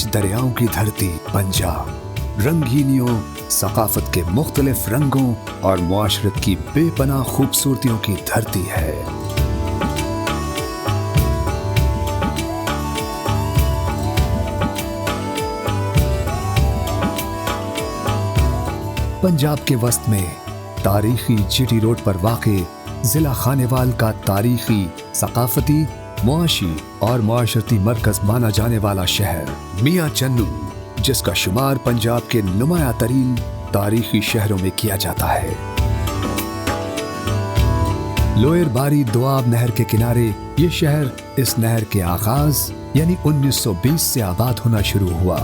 पांच दरियाओं की धरती पंजाब रंगीनियों, सकाफत के मुख्तलिफ रंगों और मुआशरत की बेपनाह खूबसूरतियों की धरती है। पंजाब के वस्त में तारीखी जीटी रोड पर वाक़े जिला खानेवाल का तारीखी, सकाफती, मुआशी और मुआशरती मरकज माना जाने वाला शहर मियां चन्नू, जिसका शुमार पंजाब के नुमाया तरीन तारीखी शहरों में किया जाता है। लोयर बारी दोआब नहर के किनारे ये शहर इस नहर के आगाज यानी 1920 से आबाद होना शुरू हुआ।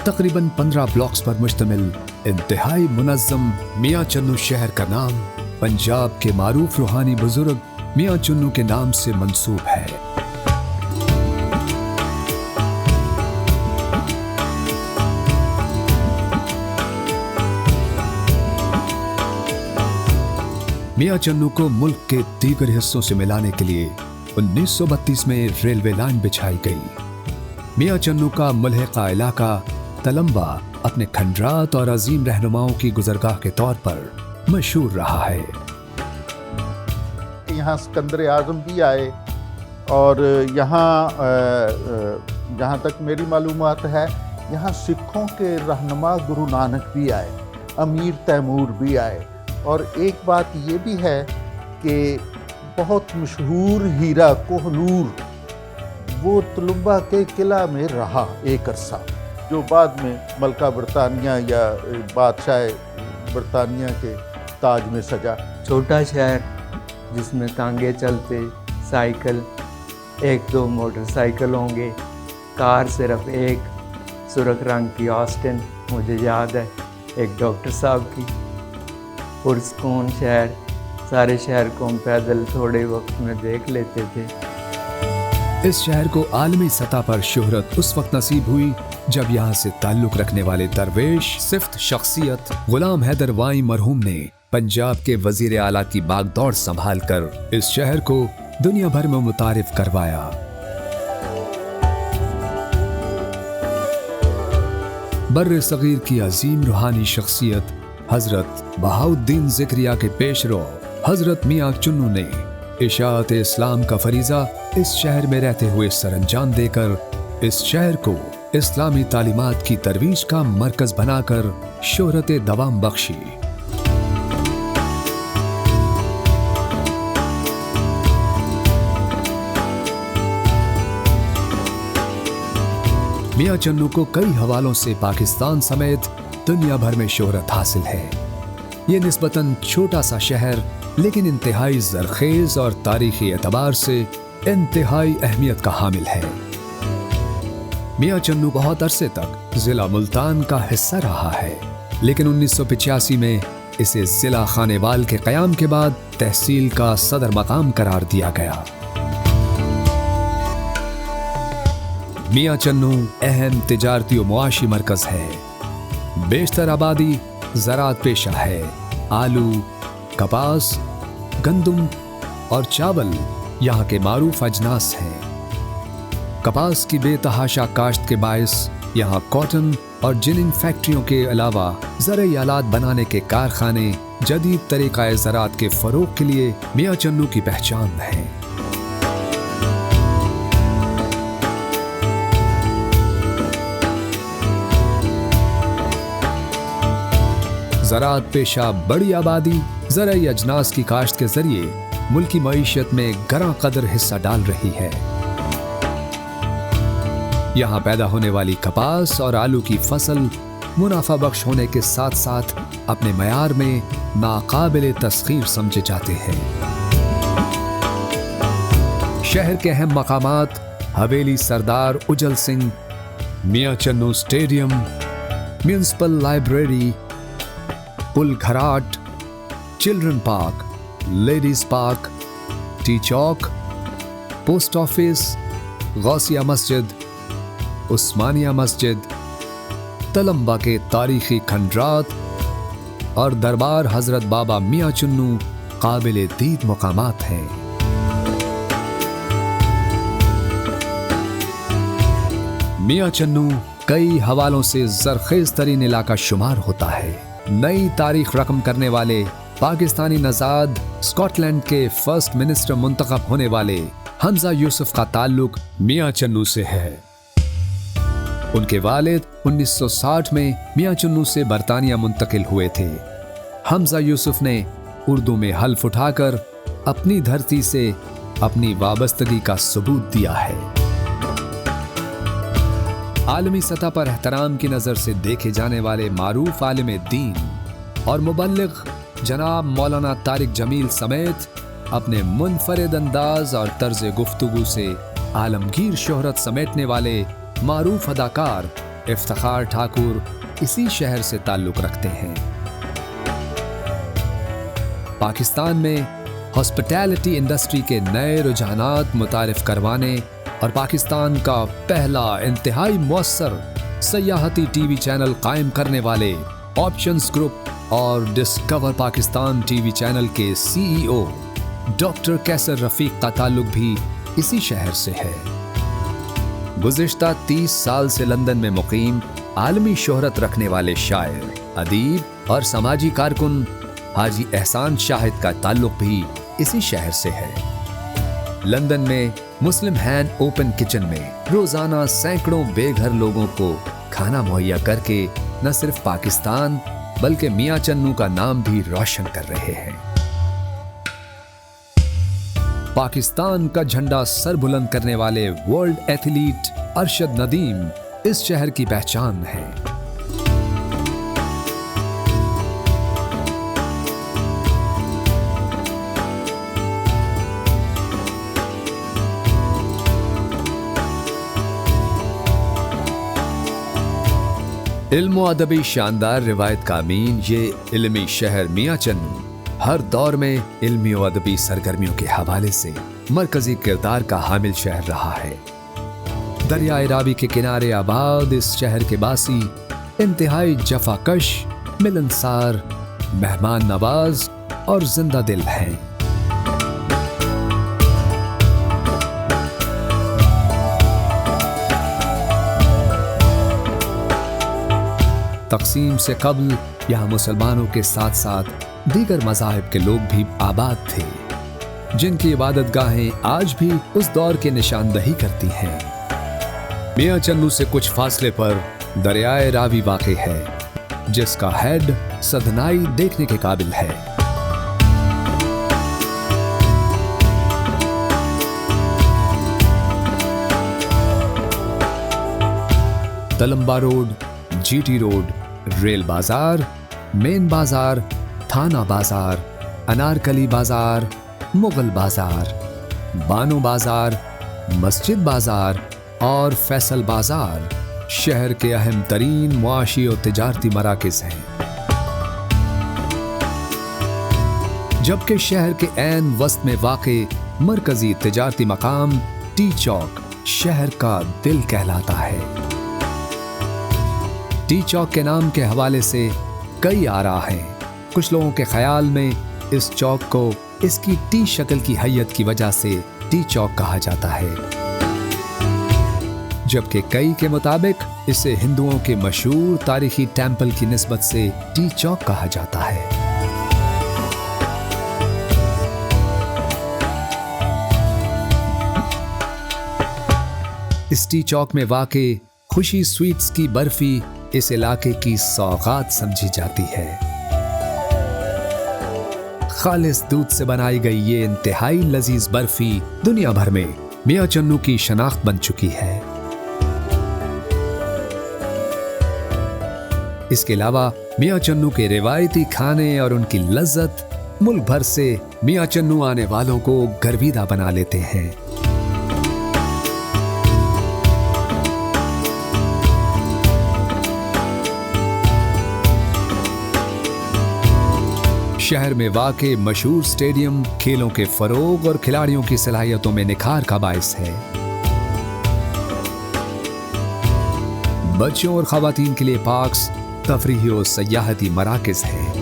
तकरीबन 15 ब्लॉक्स पर मुश्तमिल इंतहाई मुनज़्ज़म मियां चन्नू शहर का नाम पंजाब के मारूफ रूहानी बुजुर्ग मियां चन्नू के नाम से मंसूब है। मियां चन्नू को मुल्क के दीगर हिस्सों से मिलाने के लिए 1932 में रेलवे लाइन बिछाई गई। मियां चन्नू का मुल्हिका इलाका तलम्बा अपने खंडरात और अजीम रहनुमाओं की गुजरगाह के तौर पर मशहूर रहा है। यहाँ सिकंदर आज़म भी आए और यहाँ जहाँ तक मेरी मालूमात है यहाँ सिखों के रहनुमा गुरु नानक भी आए, अमीर तैमूर भी आए। और एक बात ये भी है कि बहुत मशहूर हीरा कोहनूर वो तलुम्बा के किला में रहा एक अरसा, जो बाद में मलका बरतानिया या बादशाह बरतानिया के ताज में सजा। छोटा शहर जिसमें टांगे चलते, साइकिल, 1-2 मोटरसाइकिल होंगे, कार सिर्फ एक, सुर्ख रंग की ऑस्टिन मुझे याद है एक डॉक्टर साहब की। पुरस्कून शहर, सारे शहर को हम पैदल थोड़े वक्त में देख लेते थे। इस शहर को आलमी सतह पर शोहरत उस वक्त नसीब हुई जब यहाँ से ताल्लुक रखने वाले दरवेश सिफ्त शख्सियत गुलाम हैदर वाई मरहूम ने पंजाब के वजीर आला की बागदौड़ संभाल कर इस शहर को दुनिया भर में मुतारिफ करवाया। बर्र सगीर की अजीम रूहानी शख्सियत हजरत बहाउद्दीन ज़िक्रिया के पेशरो हजरत मियां चन्नू ने इशाअत इस्लाम का फरीजा इस शहर में रहते हुए सरंजाम देकर इस शहर को इस्लामी तालीमात की तरवीज का मरकज बनाकर शोहरत दवाम बख्शी। मियां चन्नू को कई हवालों से पाकिस्तान समेत दुनिया भर में शोहरत हासिल है। ये निस्बतन छोटा सा शहर लेकिन इंतहाई ज़रखेज़ और तारीखी एतबार से इंतहाई अहमियत का हामिल है। मियां चन्नू बहुत अरसे तक जिला मुल्तान का हिस्सा रहा है, लेकिन 1985 में इसे जिला खानेवाल के क़याम के बाद तहसील का सदर मकाम करार दिया गया। मियां चन्नू अहम तिजारती और मुआशी मरकज है। बेशतर आबादी ज़राअत पेशा है। आलू, कपास, गंदुम और चावल यहाँ के मारूफ अजनास हैं। कपास की बेतहाशा काश्त के बायस यहाँ कॉटन और जिनिंग फैक्ट्रियों के अलावा ज़रई आलात बनाने के कारखाने जदीद तरीक़ाए ज़राअत के फ़रोग़ के लिए मियां चन्नू की पहचान है। ज़राअत पेशा बड़ी आबादी ज़रई अजनास की काश्त के जरिए मुल्की मईशत में गरा कदर हिस्सा डाल रही है। यहाँ पैदा होने वाली कपास और आलू की फसल मुनाफा बख्श होने के साथ साथ अपने मयार में नाकाबिले तस्खीर समझे जाते हैं। शहर के अहम मकामात Haveli Sardar Ujal Singh, Mian Channu stadium, municipal library, Pul Gharat, children park, ladies park, T Chowk, post office, Ghausia Masjid, Usmania मस्जिद, तलम्बा के तारीखी खंडरात और दरबार हजरत बाबा मियां चन्नू काबिल दीद मकामात हैं। मियां चन्नू कई हवालों से जरखेज तरीन इलाका शुमार होता है। नई तारीख रकम करने वाले पाकिस्तानी नजाद स्कॉटलैंड के फर्स्ट मिनिस्टर मुंतखब होने वाले हमजा यूसुफ का ताल्लुक मियां चन्नू से है। उनके वालिद 1960 में मियां चन्नू से बरतानिया मुंतकिल हुए थे। हमजा यूसुफ ने उर्दू में हल्फ उठाकर अपनी धरती से अपनी वाबस्तगी का सबूत दिया है। आलमी सतह पर एहतराम की नजर से देखे जाने वाले मारूफ आलिम दीन और मुबल्लिग जनाब मौलाना तारिक जमील समेत अपने मुनफरिद अंदाज और तर्ज गुफ्तगू से आलमगीर शोहरत समेटने वाले मारूफ अदाकार इफ्तिखार ठाकुर इसी शहर से ताल्लुक रखते हैं। पाकिस्तान में हॉस्पिटैलिटी इंडस्ट्री के नए रुझानात मुतारिफ करवाने और पाकिस्तान का पहला इंतहाई मौसर सयाहती टीवी चैनल कायम करने वाले ऑप्शंस ग्रुप और डिस्कवर पाकिस्तान टीवी चैनल के सीईओ डॉक्टर कैसर रफीक का ताल्लुक भी इसी शहर से है। गुज़िश्ता 30 साल से लंदन में मुकीम आलमी शोहरत रखने वाले शायर, अदीब और समाजी कारकुन हाजी एहसान शाहिद का ताल्लुक भी इसी शहर से है। लंदन में मुस्लिम हैंड ओपन किचन में रोजाना सैकड़ों बेघर लोगों को खाना मुहैया करके न सिर्फ पाकिस्तान बल्कि मियां चन्नू का नाम भी रोशन कर रहे हैं। पाकिस्तान का झंडा सर बुलंद करने वाले वर्ल्ड एथलीट अरशद नदीम इस शहर की पहचान है। इल्म अदबी शानदार रिवायत का अमीन ये इल्मी शहर मियां चन्नू हर दौर में इल्मी और अदबी सरगर्मियों के हवाले से मरकजी किरदार का हामिल शहर रहा है। दरियाए रावी के किनारे आबाद इस शहर के बासी इंतहाई जफाकश, मिलनसार, मेहमान नवाज और जिंदा दिल हैं। तक़सीम से कबल यहाँ मुसलमानों के साथ साथ दीगर मज़ाहिब के लोग भी आबाद थे, जिनकी इबादत गाहें आज भी उस दौर की निशानदही करती हैं। मियां चन्नू से कुछ फासले पर दरियाए रावी वाक़े है, जिसका हेड सदनाई देखने के काबिल है। तलम्बा रोड, जीटी रोड, रेल बाजार, मेन बाजार, थाना बाजार, अनारकली बाजार, मुगल बाजार, बानो बाजार, मस्जिद बाजार और फैसल बाजार शहर के अहम तरीन मुआशी और तिजारती मराकिज़ हैं। जबकि शहर के ऐन वस्त में वाक़े मरकजी तिजारती मकाम टी चौक शहर का दिल कहलाता है। टी चौक के नाम के हवाले से कई आरा हैं। कुछ लोगों के ख्याल में इस चौक को इसकी टी शक्ल की हैयत की वजह से टी चौक कहा जाता है, जबकि कई के मुताबिक इसे हिंदुओं के मशहूर तारीखी टेंपल की निस्बत से टी चौक कहा जाता है। इस टी चौक में वाक़े खुशी स्वीट्स की बर्फी इस इलाके की सौगात समझी जाती है। खालिस दूध से बनाई गई ये इंतहाई लजीज बर्फी दुनिया भर में मियां चन्नू की शनाख्त बन चुकी है। इसके अलावा मियां चन्नू के रिवायती खाने और उनकी लज्जत मुल्क भर से मियां चन्नू आने वालों को गर्विदा बना लेते हैं। शहर में वाक़े मशहूर स्टेडियम खेलों के फरोग और खिलाड़ियों की सलाहियतों में निखार का बाइस है। बच्चों और ख़वातीन के लिए पार्क्स, तफरीही और सयाहती मराकिज़ हैं।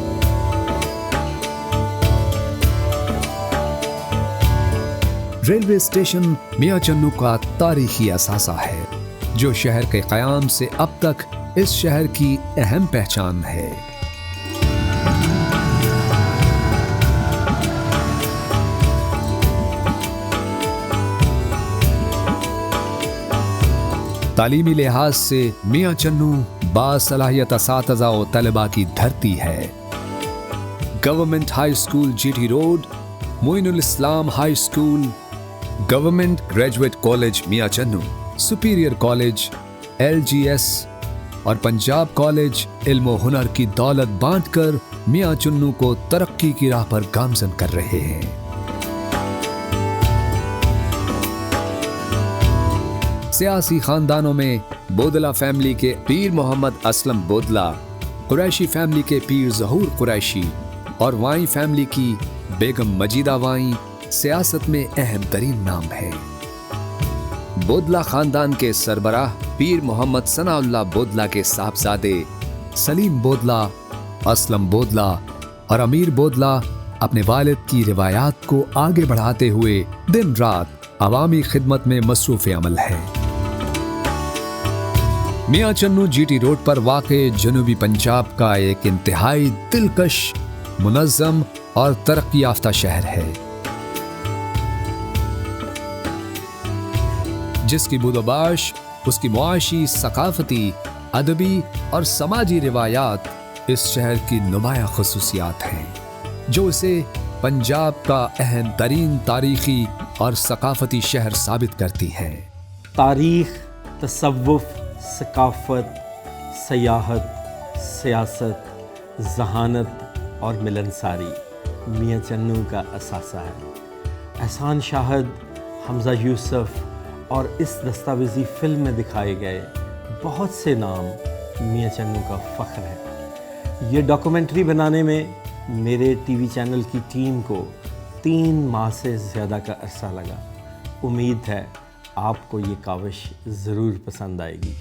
रेलवे स्टेशन मियां चन्नू का तारीखी असासा है। जो शहर के क़याम से अब तक इस शहर की अहम पहचान है। तालीमी लिहाज से मियां चन्नू बासलाहियत असातिज़ा व तलबा की धरती है। Government high school GT road, Moinul Islam high school, government graduate college Mian Channu, superior college, LGS और पंजाब कॉलेज इल्म व हुनर की दौलत बांटकर मियां चन्नू को तरक्की की राह पर गामजन कर रहे हैं। सियासी खानदानों में बोदला फैमिली के पीर मोहम्मद असलम बोदला, कुरैशी फैमिली के पीर ज़हूर कुरैशी और वाई फैमिली की बेगम मजीदा वाई सियासत में अहम तरीन नाम है। बोदला खानदान के सरबराह पीर मोहम्मद सनाउल्लाह बोदला के साहबजादे सलीम बोदला, असलम बोदला और अमीर बोदला अपने वालिद की रिवायात को आगे बढ़ाते हुए दिन रात अवामी खिदमत में मसरूफ़ अमल है। मियां चन्नू जीटी रोड पर वाक़े जनूबी पंजाब का एक इंतहाई दिलकश, मुनज़्ज़म और तरक्की याफ्ता शहर है, जिसकी बुदोबाश उसकी मुआशी, सकाफती, अदबी और समाजी रिवायात इस शहर की नुमाया खुसूसियात हैं, जो इसे पंजाब का अहम तरीन तारीखी और सकाफती शहर साबित करती है। तारीख, तसव्वुफ, सकाफत, सयाहत, सियासत, जहानत और मिलनसारी मियां चन्नू का असासा है। एहसान शाहिद, हमजा यूसुफ और इस दस्तावेज़ी फिल्म में दिखाए गए बहुत से नाम मियां चन्नू का फ़ख्र है। ये डॉक्यूमेंट्री बनाने में मेरे टीवी चैनल की टीम को 3 माह से ज़्यादा का अरसा लगा। उम्मीद है आपको ये काविश ज़रूर पसंद आएगी।